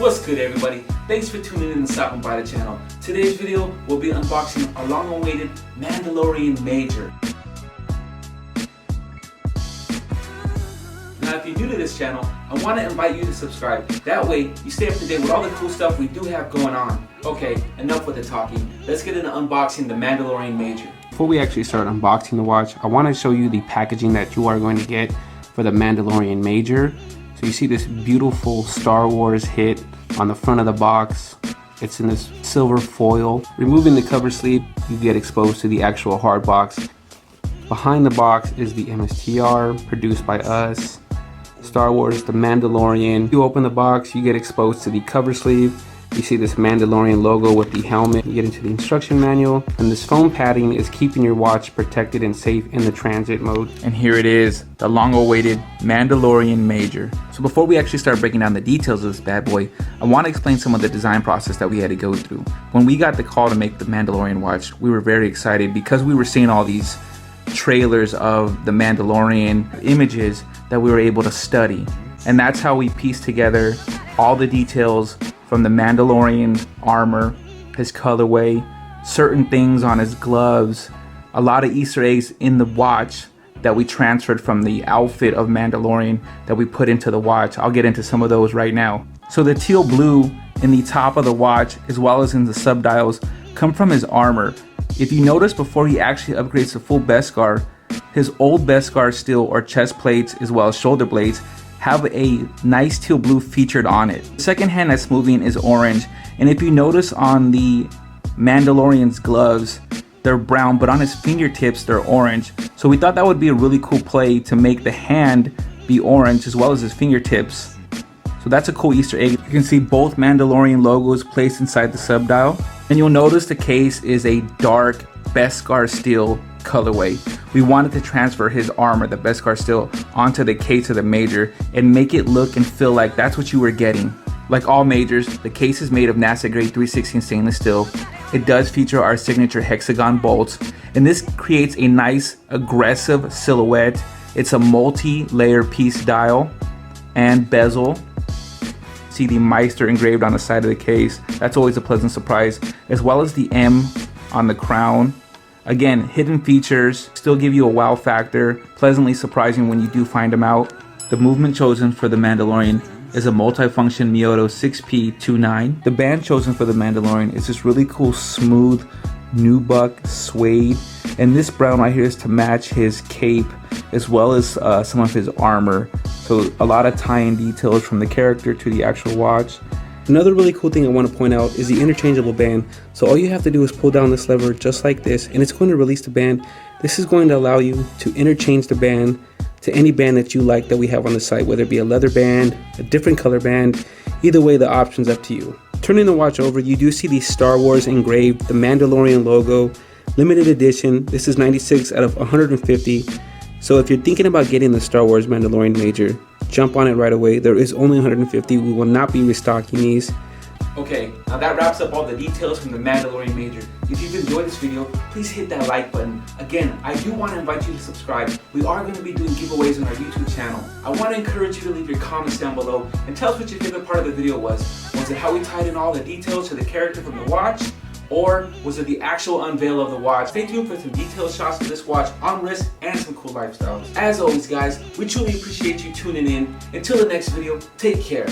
What's good, everybody? Thanks for tuning in and stopping by the channel. Today's video will be unboxing a long-awaited Mandalorian Major. Now, if you're new to this channel, I want to invite you to subscribe. That way, you stay up to date with all the cool stuff we do have going on. Okay, enough with the talking. Let's get into unboxing the Mandalorian Major. Before we actually start unboxing the watch, I want to show you the packaging that you are going to get for the Mandalorian Major. So you see this beautiful Star Wars hit on the front of the box. It's in this silver foil. Removing the cover sleeve, you get exposed to the actual hard box. Behind the box is the Mstr, produced by us. Star Wars, the Mandalorian. You open the box, you get exposed to the cover sleeve. You see this Mandalorian logo with the helmet. You get into the instruction manual, and this foam padding is keeping your watch protected and safe in the transit mode. And here it is, the long-awaited Mandalorian Major. So before we actually start breaking down the details of this bad boy, I want to explain some of the design process that we had to go through. When we got the call to make the Mandalorian watch, we were very excited because we were seeing all these trailers of the Mandalorian images that we were able to study. And that's how we pieced together all the details from the Mandalorian armor, his colorway, certain things on his gloves, a lot of Easter eggs in the watch that we transferred from the outfit of Mandalorian that we put into the watch. I'll get into some of those right now. So the teal blue in the top of the watch, as well as in the subdials, come from his armor. If you notice, before he actually upgrades to full Beskar, his old Beskar steel or chest plates as well as shoulder blades have a nice teal blue featured on it. The second hand that's moving is orange, and if you notice on the Mandalorian's gloves, they're brown, but on his fingertips they're orange. So we thought that would be a really cool play to make the hand be orange as well as his fingertips. So that's a cool Easter egg. You can see both Mandalorian logos placed inside the subdial, and you'll notice the case is a dark Beskar steel colorway. We wanted to transfer his armor, the Beskar steel, onto the case of the Major and make it look and feel like that's what you were getting. Like all Majors, the case is made of NASA grade 316 stainless steel. It does feature our signature hexagon bolts, and this creates a nice aggressive silhouette. It's a multi-layer piece dial and bezel. See the Mstr engraved on the side of the case. That's always a pleasant surprise, as well as the M on the crown. Again, hidden features still give you a wow factor, pleasantly surprising when you do find them out. The movement chosen for the Mandalorian is a multifunction Myoto 6P29. The band chosen for the Mandalorian is this really cool smooth nubuck suede, and this brown right here is to match his cape as well as some of his armor. So a lot of tie-in details from the character to the actual watch. Another really cool thing I want to point out is the interchangeable band. So all you have to do is pull down this lever just like this, and it's going to release the band. This is going to allow you to interchange the band to any band that you like that we have on the site, whether it be a leather band, a different color band. Either way, the option's up to you. Turning the watch over, you do see the Star Wars engraved, the Mandalorian logo, limited edition. This is 96 out of 150. So if you're thinking about getting the Star Wars Mandalorian Major, jump on it right away. There is only 150. We will not be restocking these. Okay, now that wraps up all the details from the Mandalorian Major. If you've enjoyed this video, please hit that like button. Again, I do want to invite you to subscribe. We are going to be doing giveaways on our YouTube channel. I want to encourage you to leave your comments down below and tell us what your favorite part of the video was. Was it how we tied in all the details to the character from the watch? Or was it the actual unveil of the watch? Stay tuned for some detailed shots of this watch on wrist and some cool lifestyles. As always, guys, we truly appreciate you tuning in. Until the next video, take care.